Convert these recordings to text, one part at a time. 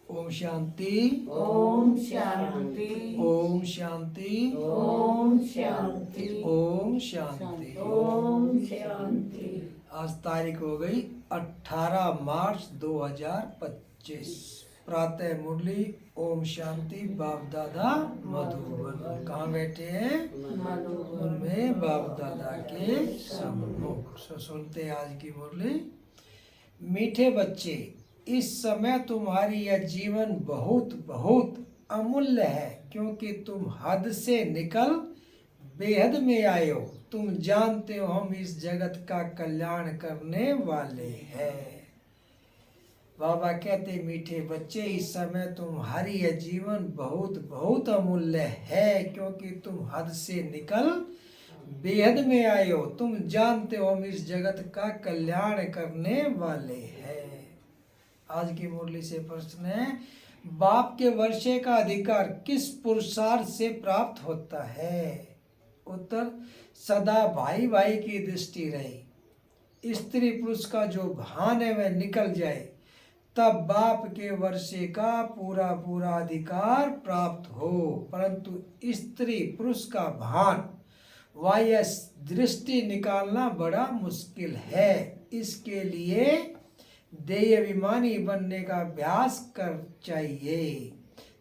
ओम शांति। ओम शांति। ओम शांति। ओम शांति। ओम शांति। ओम शांति। आज तारीख हो गई 18 मार्च 2025। प्रातः मुरली ओम शांति। बाप दादा मधुबन। कहाँ बैठे हैं? मधुबन में बाप दादा के सम्मुख। सुनते हैं आज की मुरली। मीठे बच्चे, इस समय तुम्हारी यह जीवन बहुत बहुत अमूल्य है, क्योंकि तुम हद से निकल बेहद में आए हो। तुम जानते हो हम इस जगत का कल्याण करने वाले हैं। बाबा कहते मीठे बच्चे, इस समय तुम्हारी यह जीवन बहुत बहुत अमूल्य है, क्योंकि तुम हद से निकल बेहद में आए हो। तुम जानते हो हम इस जगत का कल्याण करने वाले हैं। आज की मुरली से प्रश्न है, बाप के वर्षे का अधिकार किस पुरुषार्थ से प्राप्त होता है? उत्तर, सदा भाई भाई की दृष्टि रहे, स्त्री पुरुष का जो भान है वह निकल जाए, तब बाप के वर्षे का पूरा पूरा अधिकार प्राप्त हो। परंतु स्त्री पुरुष का भान व यह दृष्टि निकालना बड़ा मुश्किल है। इसके लिए देय अभिमानी बनने का अभ्यास कर चाहिए।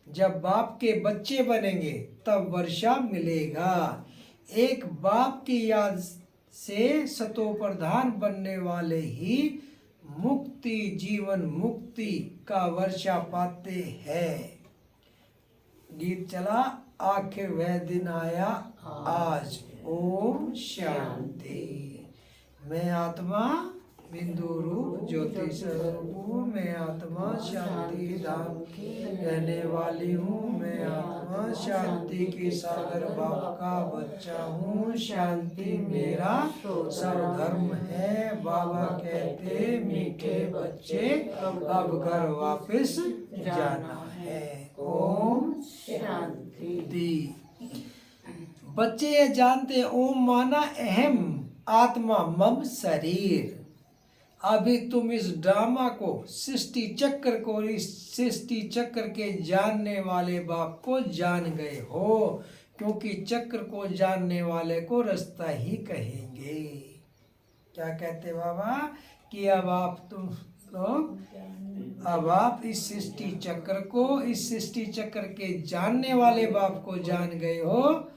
जब बाप के बच्चे बनेंगे तब वर्षा मिलेगा। एक बाप की याद से सतो प्रधान बनने वाले ही मुक्ति, जीवन मुक्ति का वर्षा पाते हैं। गीत चला, आखिर वह दिन आया आज। ओम शांति। मैं आत्मा बिंदु रूप ज्योति स्वरूप, मैं आत्मा शांति धाम की रहने वाली हूँ। मैं आत्मा शांति के सागर बाप का बच्चा हूँ। शांति मेरा सर्वधर्म है। बाबा कहते मीठे बच्चे, अब घर वापस जाना है। ओम शांति। बच्चे ये जानते, ओम माना अहम आत्मा मम शरीर। अभी तुम इस ड्रामा को, सृष्टि चक्र को, इस सृष्टि चक्र के जानने वाले बाप को जान गए हो, क्योंकि चक्र को जानने वाले को रास्ता ही कहेंगे। क्या कहते बाबा कि अब आप तुम लोग, अब आप इस सृष्टि चक्र को, इस सृष्टि चक्र के जानने वाले बाप को जान गए हो,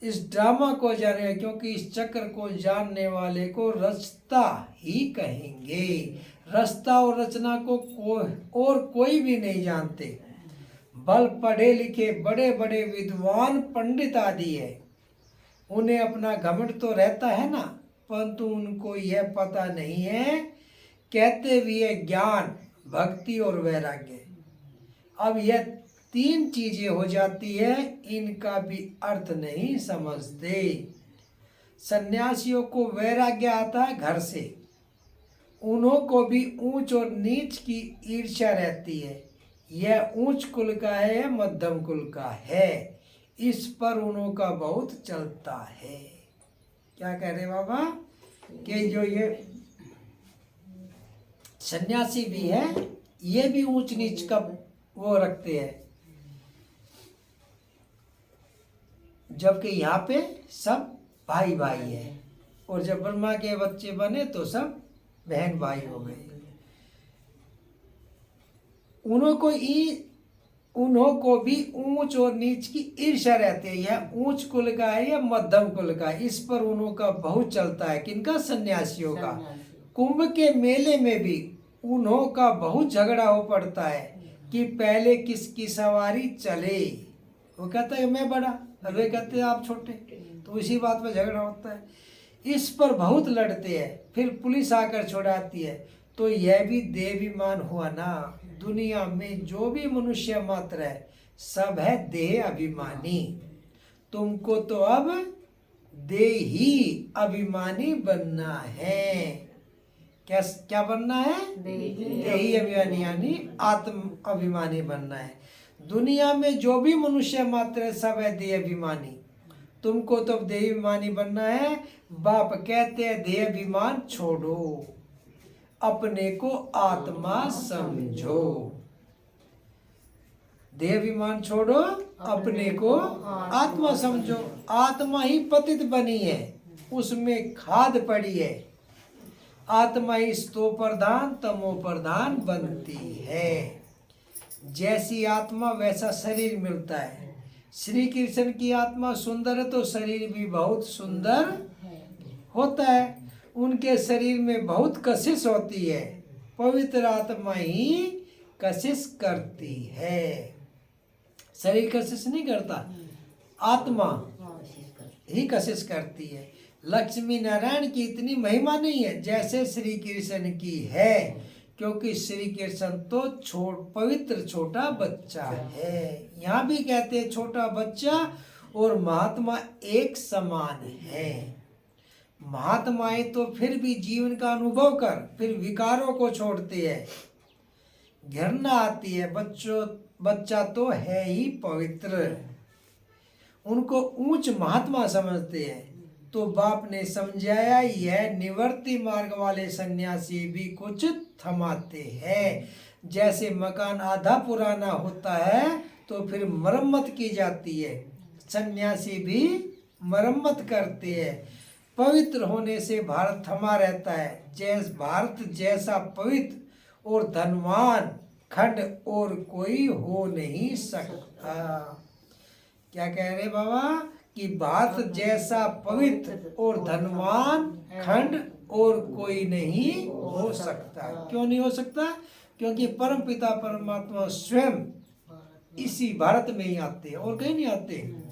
इस ड्रामा को जाने, क्योंकि इस चक्र को जानने वाले को रास्ता ही कहेंगे। रास्ता और रचना को और कोई भी नहीं जानते। बल पढ़े लिखे बड़े बड़े विद्वान पंडित आदि है, उन्हें अपना घमंड तो रहता है ना, परंतु उनको यह पता नहीं है, कहते भी है ज्ञान, भक्ति और वैराग्य। अब यह तीन चीजें हो जाती है, इनका भी अर्थ नहीं समझते। सन्यासियों को वैराग्य आता है घर से, उन्हों को भी ऊंच और नीच की ईर्ष्या रहती है। यह ऊंच कुल का है, यह मध्यम कुल का है, इस पर उन्हों का बहुत चलता है। क्या कह रहे बाबा कि जो ये सन्यासी भी है, ये भी ऊंच नीच का वो रखते हैं, जबकि यहाँ पे सब भाई भाई है। और जब ब्रह्मा के बच्चे बने तो सब बहन भाई हो गए। उन्हों को भी ऊंच और नीच की ईर्ष्या रहती है। यह ऊंच कुल का है या मध्यम कुल का, इस पर उन्हों का बहुत चलता है। किनका? सन्यासियों का। कुंभ के मेले में भी उन्हों का बहुत झगड़ा हो पड़ता है कि पहले किसकी सवारी चले। वो कहता है मैं बड़ा, वे कहते हैं आप छोटे, तो इसी बात पर झगड़ा होता है। इस पर बहुत लड़ते हैं, फिर पुलिस आकर छुड़ाती है। तो यह भी देहाभिमान हुआ ना। दुनिया में जो भी मनुष्य मात्र है, सब है देह अभिमानी। तुमको तो अब देही अभिमानी बनना है। क्या बनना है? देही अभिमानी, यानी आत्म अभिमानी बनना है। दुनिया में जो भी मनुष्य मात्र है, सब है देह अभिमानी। तुमको तो देह अभिमानी बनना है। बाप कहते हैं देह अभिमान छोड़ो, अपने को आत्मा समझो। देह अभिमान छोड़ो, अपने को आत्मा समझो। आत्मा ही पतित बनी है, उसमें खाद पड़ी है। आत्मा ही स्तो प्रधान तमो प्रधान बनती है। जैसी आत्मा वैसा शरीर मिलता है। श्री कृष्ण की आत्मा सुंदर है तो शरीर भी बहुत सुंदर होता है। उनके शरीर में बहुत कशिश होती है। पवित्र आत्मा ही कशिश करती है, शरीर कशिश नहीं करता, आत्मा ही कशिश करती है। लक्ष्मी नारायण की इतनी महिमा नहीं है जैसे श्री कृष्ण की है, क्योंकि श्री कृष्ण तो पवित्र छोटा बच्चा है। यहाँ भी कहते हैं छोटा बच्चा और महात्मा एक समान है। महात्माएं तो फिर भी जीवन का अनुभव कर फिर विकारों को छोड़ते हैं, घृणा आती है। बच्चा तो है ही पवित्र, उनको ऊंच महात्मा समझते हैं। तो बाप ने समझाया, यह निवर्ती मार्ग वाले सन्यासी भी कुछ थमाते हैं। जैसे मकान आधा पुराना होता है तो फिर मरम्मत की जाती है, सन्यासी भी मरम्मत करते हैं। पवित्र होने से भारत थमा रहता है। भारत जैसा पवित्र और धनवान खंड और कोई हो नहीं सकता। क्या कह रहे बाबा कि भारत जैसा पवित्र और धनवान खंड और कोई नहीं हो सकता। क्यों नहीं हो सकता? क्योंकि परम पिता परमात्मा स्वयं इसी भारत में ही आते हैं और कहीं नहीं आते।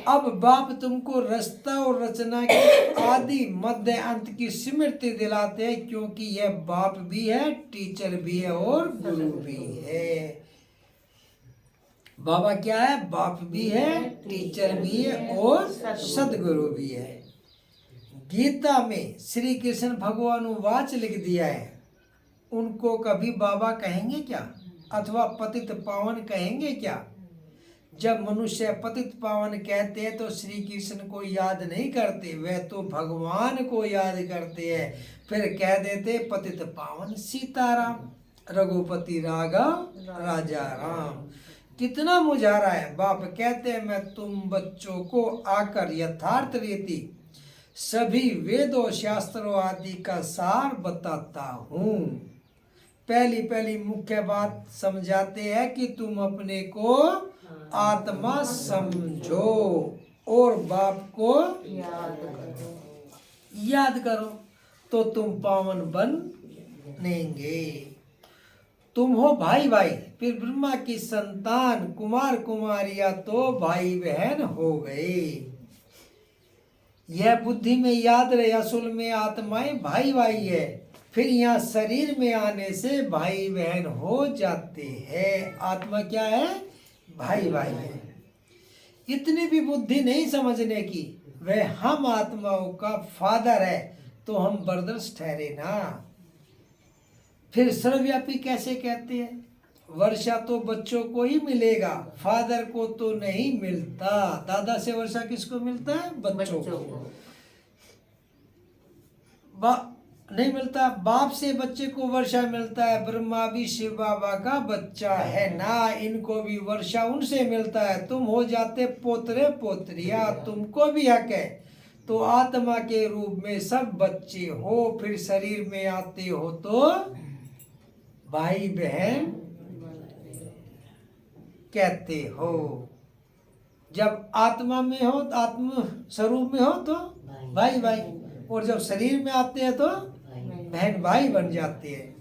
अब बाप तुमको रास्ता और रचना के आदि मध्य अंत की स्मृति दिलाते हैं, क्योंकि यह बाप भी है, टीचर भी है और गुरु भी है। बाबा क्या है? बाप भी है, टीचर भी है और सदगुरु भी है। गीता में श्री कृष्ण भगवान वाच लिख दिया है, उनको कभी बाबा कहेंगे क्या? अथवा पतित पावन कहेंगे क्या? जब मनुष्य पतित पावन कहते हैं तो श्री कृष्ण को याद नहीं करते, वे तो भगवान को याद करते हैं। फिर कह देते पतित पावन सीताराम, रघुपति राघव राजा राम। कितना मुझारा है। बाप कहते हैं, मैं तुम बच्चों को आकर यथार्थ रीति सभी वेदों शास्त्रों आदि का सार बताता हूँ। पहली मुख्य बात समझाते हैं कि तुम अपने को आत्मा समझो और बाप को याद करो तो तुम पावन बनेंगे। तुम हो भाई भाई, फिर ब्रह्मा की संतान कुमार कुमारियां तो भाई बहन हो गए। यह बुद्धि में याद रहे, असल में आत्माएं भाई भाई है। फिर यहाँ शरीर में आने से भाई बहन हो जाते हैं। आत्मा क्या है? भाई भाई है। इतनी भी बुद्धि नहीं समझने की, वह हम आत्माओं का फादर है तो हम ब्रदर्स ठहरे ना। फिर सर्वव्यापी कैसे कहते हैं? वर्षा तो बच्चों को ही मिलेगा, फादर को तो नहीं मिलता। दादा से वर्षा किसको मिलता है? बच्चों को नहीं मिलता। बाप से बच्चे को वर्षा मिलता है। ब्रह्मा भी शिव बाबा का बच्चा है ना, इनको भी वर्षा उनसे मिलता है। तुम हो जाते पोतरे पोतरिया, तुमको भी हक है। तो आत्मा के रूप में सब बच्चे हो, फिर शरीर में आते हो तो भाई बहन कहते हो। जब आत्मा में हो, आत्म स्वरूप में हो तो भाई भाई, और जब शरीर में आते हैं तो बहन भाई बन जाते हैं।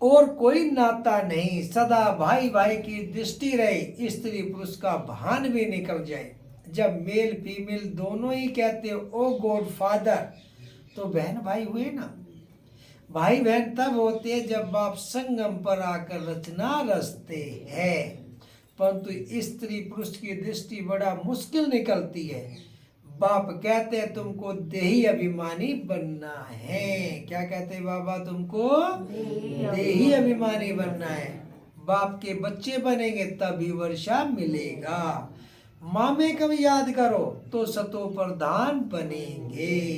और कोई नाता नहीं, सदा भाई भाई की दृष्टि रहे, स्त्री पुरुष का भान भी निकल जाए। जब मेल फीमेल दोनों ही कहते ओ गॉड फादर, तो बहन भाई हुए ना। भाई बहन तब होते हैं जब बाप संगम पर आकर रचना रचते हैं, परंतु स्त्री पुरुष की दृष्टि बड़ा मुश्किल निकलती है। बाप कहते हैं तुमको देही अभिमानी बनना है। क्या कहते हैं बाबा? तुमको देही अभिमानी बनना है। बाप के बच्चे बनेंगे तभी वर्षा मिलेगा। मामे कभी याद करो तो सतो प्रधान बनेंगे।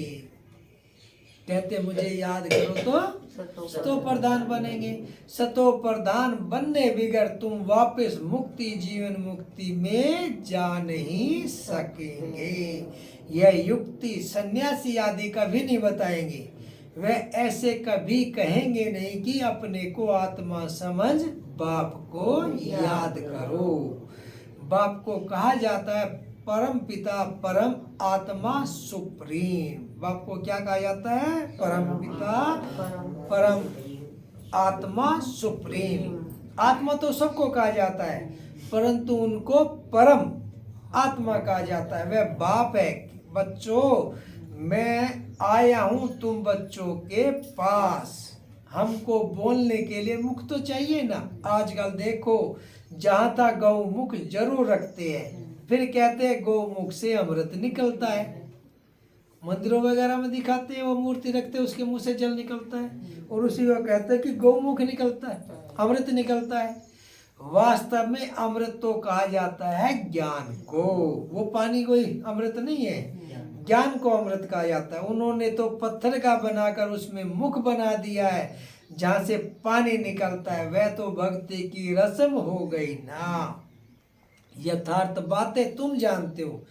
कहते मुझे याद करो तो सतो प्रधान बनेंगे। सतो प्रधान बनने बिगर तुम वापस मुक्ति जीवन मुक्ति में जा नहीं सकेंगे। यह युक्ति सन्यासी आदि कभी नहीं बताएंगे। वे ऐसे कभी कहेंगे नहीं कि अपने को आत्मा समझ बाप को याद करो। बाप को कहा जाता है परम पिता, परम आत्मा, सुप्रीम। बाप को क्या कहा जाता है? परम पिता, परम आत्मा, सुप्रीम। आत्मा तो सबको कहा जाता है, परंतु उनको परम आत्मा कहा जाता है। वह बाप है। बच्चों, मैं आया हूं तुम बच्चों के पास। हमको बोलने के लिए मुख तो चाहिए ना। आजकल देखो, जहां तक गौमुख जरूर रखते हैं, फिर कहते हैं गौमुख से अमृत निकलता है। मंदिरों वगैरह में दिखाते हैं, वो मूर्ति रखते हैं, उसके मुंह से जल निकलता है, और उसी को कहते हैं कि गौमुख निकलता है, अमृत निकलता है। वास्तव में अमृत तो कहा जाता है ज्ञान को। वो पानी कोई अमृत नहीं है, ज्ञान को अमृत कहा जाता है। उन्होंने तो पत्थर का बनाकर उसमें मुख बना दिया है, जहां से पानी निकलता है। वह तो भक्ति की रस्म हो गई ना। यथार्थ बातें तुम जानते हो।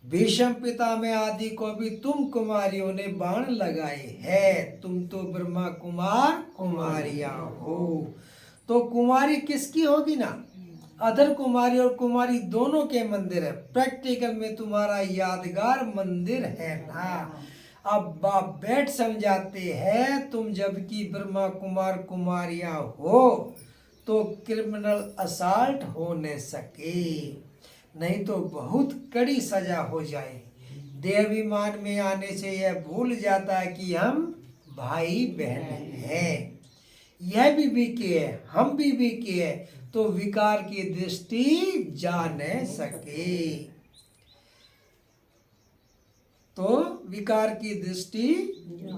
भीष्म पितामह आदि को भी तुम कुमारियों ने बाण लगाए हैं। तुम तो ब्रह्मा कुमार कुमारियां हो। तो कुमारी किसकी होगी ना? अधर कुमारी और कुमारी दोनों के मंदिर है। प्रैक्टिकल में तुम्हारा यादगार मंदिर है ना। अब बाप बैठ समझाते हैं, तुम जबकि ब्रह्मा कुमार कुमारियां हो तो क्रिमिनल असाल्ट हो न सके, नहीं तो बहुत कड़ी सजा हो जाए। देहाभिमान में आने से यह भूल जाता है कि हम भाई बहन हैं। यह भी बीके है, हम भी बीके है, तो विकार की दृष्टि जा न सके। तो विकार की दृष्टि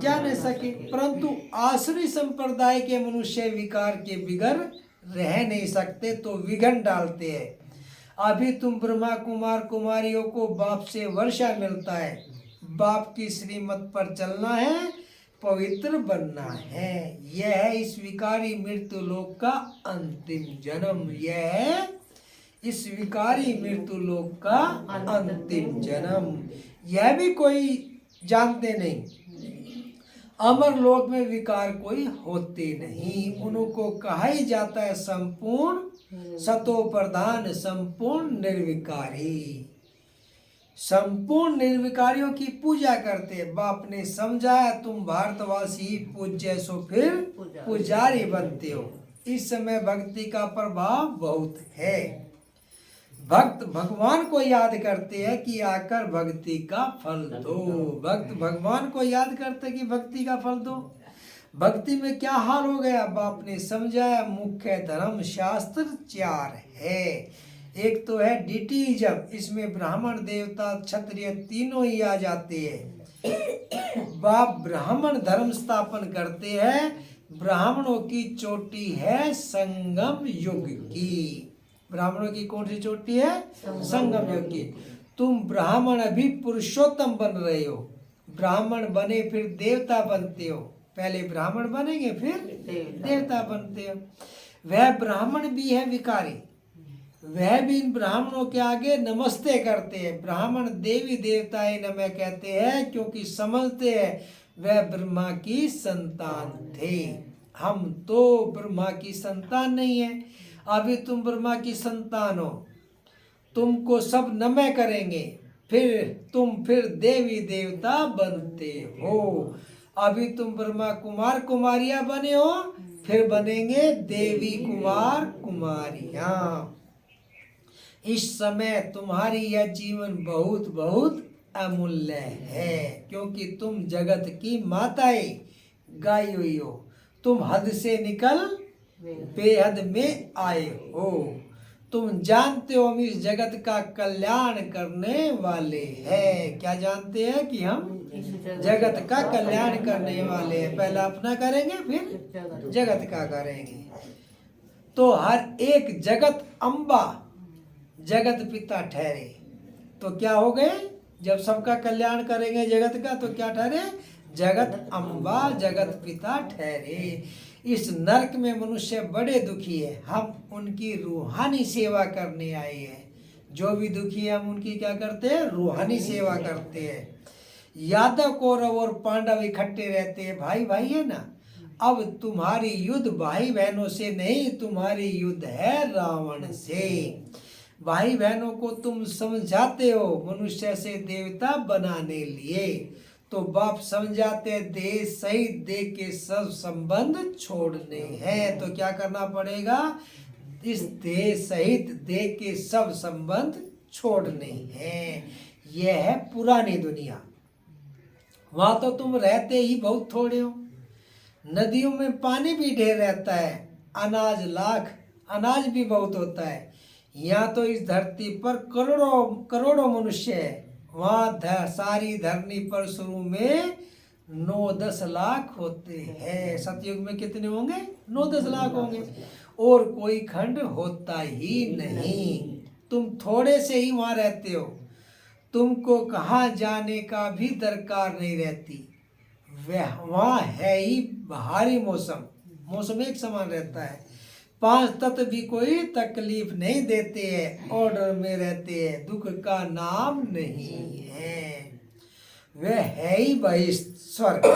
जा न सके। परंतु आसुरी संप्रदाय के मनुष्य विकार के बिगर रह नहीं सकते, तो विघन डालते हैं। अभी तुम ब्रह्मा कुमार कुमारियों को बाप से वर्षा मिलता है। बाप की श्रीमत पर चलना है, पवित्र बनना है। यह है इस विकारी मृत्यु लोक का अंतिम जन्म। यह है इस विकारी मृत्यु लोक का अंतिम जन्म। यह भी कोई जानते नहीं। अमर लोक में विकार कोई होते नहीं। उनको कहा ही जाता है संपूर्ण सतो प्रधान, संपूर्ण निर्विकारी। संपूर्ण निर्विकारियों की पूजा करते। बाप ने समझाया, तुम भारतवासी पूज्य सो फिर पुजारी बनते हो। इस समय भक्ति का प्रभाव बहुत है। भक्त भगवान को याद करते हैं कि आकर भक्ति का फल दो। भक्त भगवान को याद करते कि भक्ति का फल दो। भक्ति में क्या हाल हो गया? बाप ने समझाया, मुख्य धर्म शास्त्र 4 है। एक तो है डिटीजम, इसमें ब्राह्मण देवता क्षत्रिय तीनों ही आ जाते हैं। बाप ब्राह्मण धर्म स्थापन करते हैं। ब्राह्मणों की चोटी है संगम युग की। ब्राह्मणों की कौन सी चोटी है? संगम युग की। तुम ब्राह्मण अभी पुरुषोत्तम बन रहे हो। ब्राह्मण बने फिर देवता बनते हो। पहले ब्राह्मण बनेंगे फिर देवता बनते हो। वह ब्राह्मण भी है विकारी, वह भी इन ब्राह्मणों के आगे नमस्ते करते हैं। ब्राह्मण देवी देवताएं नमः कहते हैं, क्योंकि समझते हैं वह ब्रह्मा की संतान थे। हम तो ब्रह्मा की संतान नहीं है। अभी तुम ब्रह्मा की संतान हो, तुमको सब नमः करेंगे, फिर देवी देवता बनते हो। अभी तुम ब्रह्मा कुमार कुमारियां बने हो, फिर बनेंगे देवी कुमार कुमारियां। इस समय तुम्हारी यह जीवन बहुत बहुत अमूल्य है, क्योंकि तुम जगत की माताएं गाई हुई हो। तुम हद से निकल बेहद में आए हो। तुम जानते हो हम इस जगत का कल्याण करने वाले हैं। क्या जानते हैं? कि हम जगत का कल्याण करने वाले हैं। पहला अपना करेंगे, फिर जगत का करेंगे। तो हर एक जगत अम्बा जगत पिता ठहरे। तो क्या हो गए? जब सबका कल्याण करेंगे जगत का, तो क्या ठहरे? जगत अम्बा जगत पिता ठहरे। इस नरक में मनुष्य बड़े दुखी है, हम उनकी रूहानी सेवा करने आए हैं। जो भी दुखी है हम उनकी क्या करते हैं? रूहानी सेवा करते हैं। यादव कौरव और पांडव इकट्ठे रहते हैं, भाई भाई है ना। अब तुम्हारी युद्ध भाई बहनों से नहीं, तुम्हारी युद्ध है रावण से। भाई बहनों को तुम समझाते हो मनुष्य से देवता बनाने लिए, तो बाप समझाते देश सहित देह के सब संबंध छोड़ने हैं। तो क्या करना पड़ेगा? इस देह सहित देह के सब संबंध छोड़ने हैं। यह है पुरानी दुनिया। वहां तो तुम रहते ही बहुत थोड़े हो। नदियों में पानी भी ढेर रहता है, अनाज भी बहुत होता है। यहाँ तो इस धरती पर करोड़ों करोड़ों मनुष्य है। वहाँ सारी धरनी पर शुरू में 9-10 लाख होते हैं। सतयुग में कितने होंगे? 9-10 लाख होंगे। और कोई खंड होता ही नहीं। तुम थोड़े से ही वहाँ रहते हो। तुमको कहाँ जाने का भी दरकार नहीं रहती। वहाँ है ही भारी मौसम एक समान रहता है। 5 तत्व भी कोई तकलीफ नहीं देते हैं, ऑर्डर में रहते हैं, दुख का नाम नहीं है। वह है ही बहिष्ठ स्वर्ग।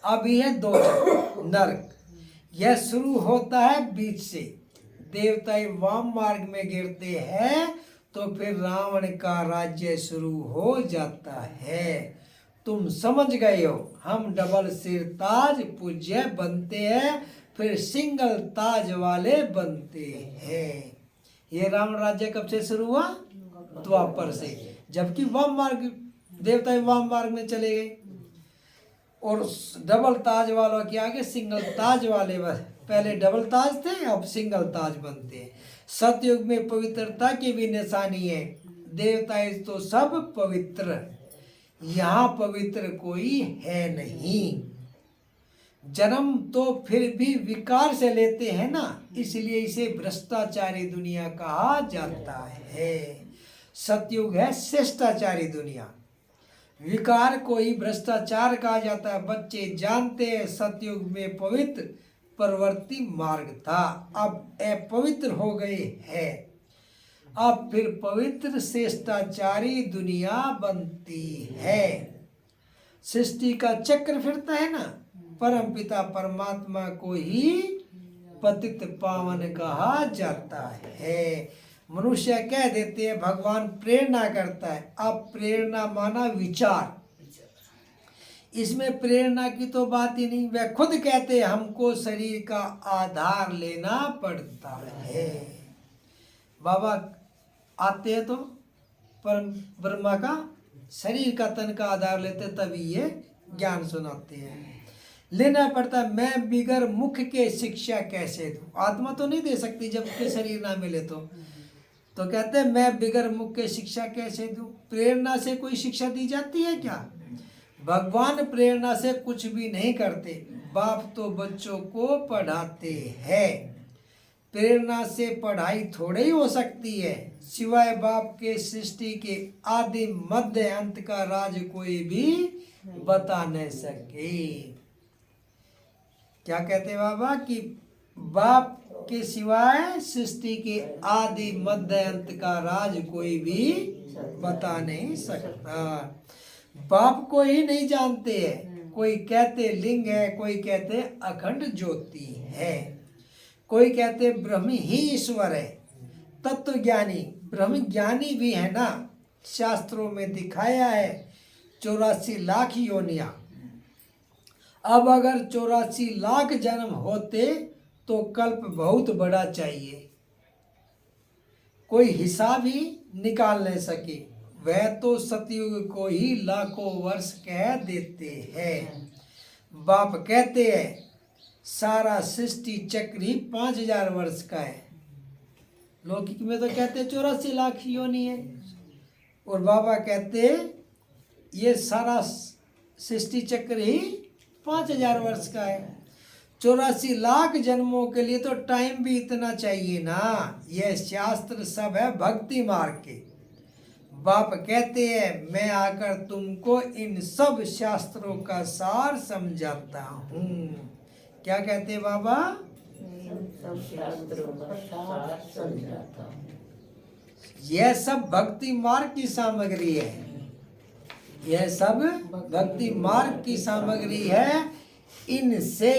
अभी है 2 नरक। यह शुरू होता है बीच से। देवता वाम मार्ग में गिरते हैं तो फिर रावण का राज्य शुरू हो जाता है। तुम समझ गए हो। हम डबल सिर ताज पूज्य बनते हैं, फिर सिंगल ताज वाले बनते हैं। ये रावण राज्य कब से शुरू हुआ? द्वापर से। जबकि वाम मार्ग देवता वाम मार्ग में चले गए और डबल ताज वालों के आगे सिंगल ताज वाले बस। पहले डबल ताज थे, अब सिंगल ताज बनते हैं। सतयुग में पवित्रता की भी निशानी है। देवता तो सब पवित्र, यहाँ पवित्र कोई है नहीं। जन्म तो फिर भी विकार से लेते हैं ना, इसलिए इसे भ्रष्टाचारी दुनिया कहा जाता है। सतयुग है शिष्टाचारी दुनिया, विकार को ही भ्रष्टाचार कहा जाता है। बच्चे जानते हैं सतयुग में पवित्र प्रवृत्ति मार्ग था, अब अपवित्र हो गए है। अब फिर पवित्र शिष्टाचारी दुनिया बनती है। सृष्टि का चक्र फिरता है ना। परम पिता परमात्मा को ही पतित पावन कहा जाता है। मनुष्य कह देते हैं भगवान प्रेरणा करता है। अब प्रेरणा माना विचार, इसमें प्रेरणा की तो बात ही नहीं। वह खुद कहते हैं हमको शरीर का आधार लेना पड़ता है। बाबा आते हैं तो परम ब्रह्मा का शरीर का तन का आधार लेते, तभी ये ज्ञान सुनाते हैं। लेना पड़ता है। मैं बिगर मुख के शिक्षा कैसे दूं? आत्मा तो नहीं दे सकती जब के शरीर ना मिले तो कहते हैं मैं बिगर मुख के शिक्षा कैसे दूं? प्रेरणा से कोई शिक्षा दी जाती है क्या? भगवान प्रेरणा से कुछ भी नहीं करते। बाप तो बच्चों को पढ़ाते हैं। प्रेरणा से पढ़ाई थोड़े ही हो सकती है। सिवाय बाप के सृष्टि के आदि मध्य अंत का राज कोई भी बता नहीं सके। क्या कहते बाबा कि बाप के सिवाय सृष्टि के आदि मध्य अंत का राज कोई भी बता नहीं सकता। बाप को ही नहीं जानते हैं। कोई कहते लिंग है, कोई कहते अखंड ज्योति है, कोई कहते ब्रह्म ही ईश्वर है। तत्व ज्ञानी ब्रह्म ज्ञानी भी है ना। शास्त्रों में दिखाया है 84 लाख योनियां। अब अगर 84 लाख जन्म होते तो कल्प बहुत बड़ा चाहिए, कोई हिसाब ही निकाल नहीं सके। वह तो सतयुग को ही लाखों वर्ष कह देते हैं। बाप कहते हैं सारा सृष्टि चक्र ही 5000 वर्ष का है। लौकिक में तो कहते 84 लाख योनि है, और बाबा कहते ये सारा सृष्टि चक्र ही 5000 वर्ष का है। 84 लाख जन्मों के लिए तो टाइम भी इतना चाहिए ना। यह शास्त्र सब है भक्ति मार्ग के। बाप कहते हैं मैं आकर तुमको इन सब शास्त्रों का सार समझाता हूँ। क्या कहते हैं बाबा? इन सब शास्त्रों का सार समझाता हूँ। यह सब भक्ति मार्ग की सामग्री है। यह सब भक्ति मार्ग की सामग्री है। इनसे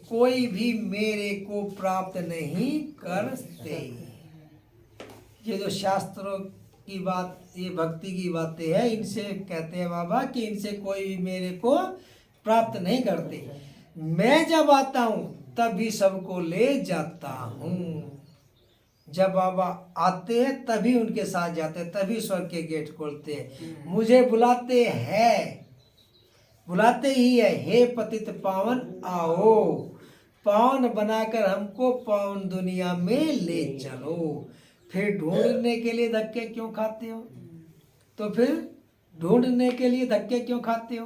कोई भी मेरे को प्राप्त नहीं करते। ये जो शास्त्रों की बात, ये भक्ति की बातें हैं, इनसे कहते हैं बाबा कि इनसे कोई भी मेरे को प्राप्त नहीं करते। मैं जब आता हूँ तभी सबको ले जाता हूँ। जब बाबा आते हैं तभी उनके साथ जाते हैं, तभी स्वर्ग के गेट खोलते हैं। मुझे बुलाते हैं, बुलाते ही है, हे पतित पावन आओ, पावन बनाकर हमको पावन दुनिया में ले चलो। फिर ढूंढने के लिए धक्के क्यों खाते हो? तो फिर ढूंढने के लिए धक्के क्यों खाते हो?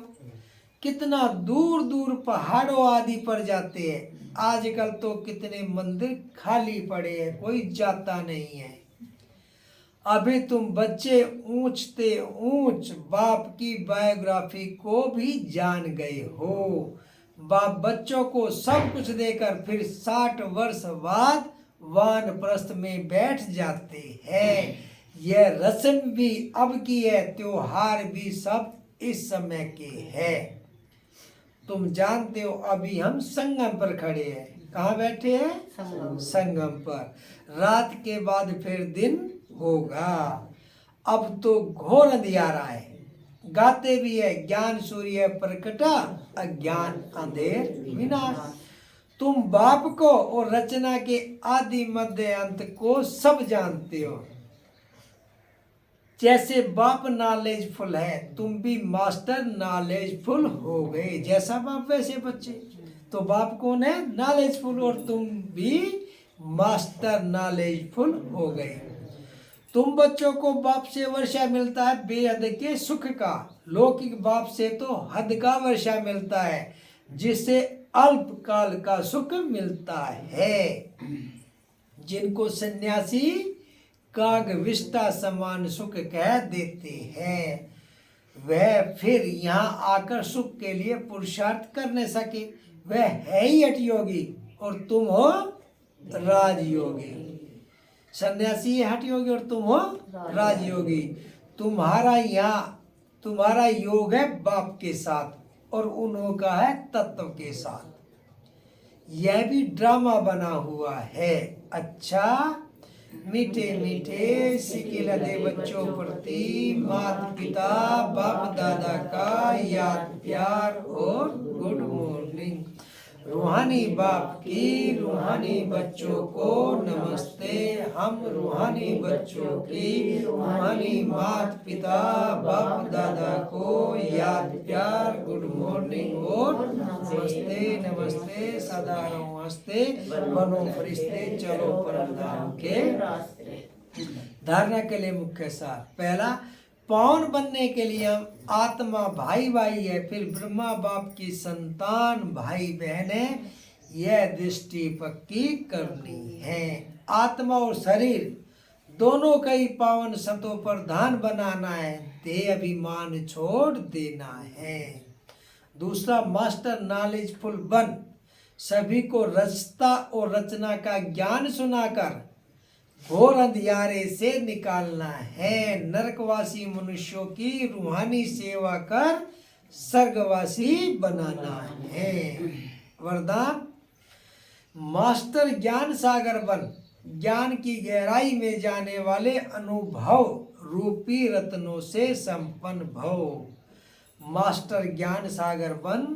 कितना दूर दूर पहाड़ों आदि पर जाते हैं। आजकल तो कितने मंदिर खाली पड़े हैं, कोई जाता नहीं है। अभी तुम बच्चे ऊंचते ऊंच बाप की बायोग्राफी को भी जान गए हो। बाप बच्चों को सब कुछ देकर फिर 60 वर्ष बाद वानप्रस्थ में बैठ जाते हैं। यह रस्म भी अब की है, त्योहार भी सब इस समय के है। तुम जानते हो अभी हम संगम पर खड़े हैं। कहाँ बैठे हैं? संगम पर। रात के बाद फिर दिन होगा। अब तो घोर अंधियारा है। गाते भी है, ज्ञान सूर्य प्रकटा, अज्ञान अंधेर विनाश। तुम बाप को और रचना के आदि मध्य अंत को सब जानते हो। जैसे बाप नॉलेजफुल है, तुम भी मास्टर नॉलेजफुल हो गए। जैसा बाप वैसे बच्चे। तो बाप कौन है? नॉलेजफुल, और तुम भी मास्टर नॉलेजफुल हो गए। तुम बच्चों को बाप से वर्षा मिलता है बेहद के सुख का। लौकिक बाप से तो हद का वर्षा मिलता है, जिससे अल्प काल का सुख मिलता है। जिनको सन्यासी काग विष्टा समान सुख कह देते हैं, वह फिर यहाँ आकर सुख के लिए पुरुषार्थ कर न सके। वह है ही हठयोगी और तुम हो राजयोगी। सन्यासी है हठयोगी और तुम हो राजयोगी। तुम्हारा योग है बाप के साथ और उन्हों का है तत्व के साथ। यह भी ड्रामा बना हुआ है। अच्छा, मीठे मीठे सिकिल दे बच्चों प्रति माता पिता बाप दादा का याद प्यार और गुड मॉर्निंग। रूहानी बाप की रूहानी बच्चों को नमस्ते। हम रूहानी बच्चों की रूहानी माता पिता बाप दादा को याद प्यार गुड मॉर्निंग और नमस्ते। नमस्ते सदा रहो हंसते, बनो फरिश्ते चलो परम धाम के रास्ते। धारणा के लिए मुख्य सार। पहला, पावन बनने के लिए हम आत्मा भाई भाई है, फिर ब्रह्मा बाप की संतान भाई बहन है। यह दृष्टि पक्की करनी है। आत्मा और शरीर दोनों का ही पावन सतों पर ध्यान बनाना है। देह अभिमान छोड़ देना है। दूसरा, मास्टर नॉलेजफुल बन सभी को रचता और रचना का ज्ञान सुनाकर घोर अंधियारे से निकालना है। नरकवासी मनुष्यों की रूहानी सेवा कर स्वर्गवासी बनाना है। वरदान, मास्टर ज्ञान सागर बन ज्ञान की गहराई में जाने वाले अनुभव रूपी रत्नों से संपन्न भव। मास्टर ज्ञान सागर बन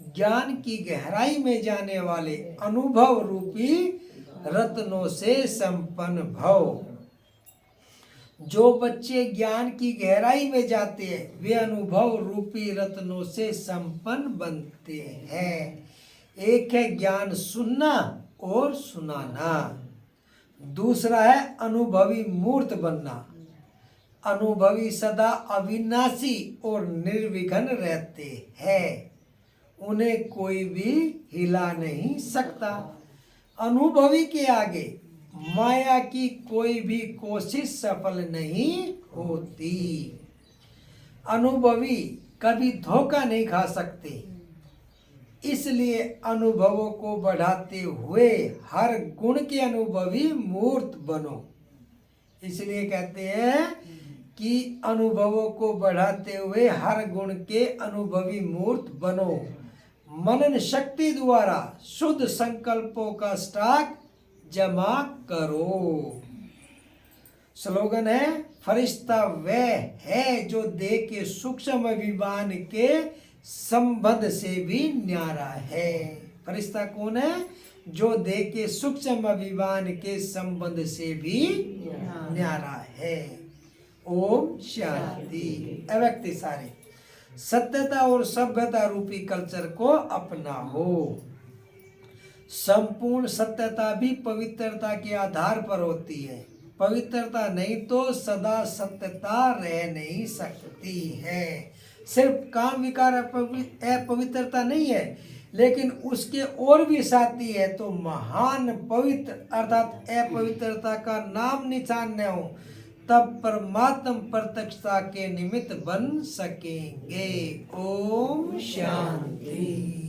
ज्ञान की गहराई में जाने वाले अनुभव रूपी रत्नों से संपन्न भव। जो बच्चे ज्ञान की गहराई में जाते हैं वे अनुभव रूपी रत्नों से संपन्न बनते हैं। एक है ज्ञान सुनना और सुनाना, दूसरा है अनुभवी मूर्त बनना। अनुभवी सदा अविनाशी और निर्विघ्न रहते हैं, उन्हें कोई भी हिला नहीं सकता। अनुभवी के आगे माया की कोई भी कोशिश सफल नहीं होती। अनुभवी कभी धोखा नहीं खा सकते, इसलिए अनुभवों को बढ़ाते हुए हर गुण के अनुभवी मूर्त बनो। इसलिए कहते हैं कि अनुभवों को बढ़ाते हुए हर गुण के अनुभवी मूर्त बनो। मनन शक्ति द्वारा शुद्ध संकल्पों का स्टॉक जमा करो। स्लोगन है, फरिश्ता वह है जो देह के सूक्ष्म अभिमान के संबंध से भी न्यारा है। फरिश्ता कौन है? जो देह के सूक्ष्म अभिमान के संबंध से भी न्यारा है। ओम शांति। अव्यक्ति सारे सत्यता और सभ्यता रूपी कल्चर को अपनाओ। संपूर्ण सत्यता भी पवित्रता के आधार पर होती है। पवित्रता नहीं तो सदा सत्यता रह नहीं सकती है। सिर्फ काम विकार अपवित्रता नहीं है, लेकिन उसके और भी साथी है तो महान पवित्र अर्थात अपवित्रता का नाम निशान न हो, तब परमात्म प्रत्यक्षता के निमित्त बन सकेंगे। ओम शांति।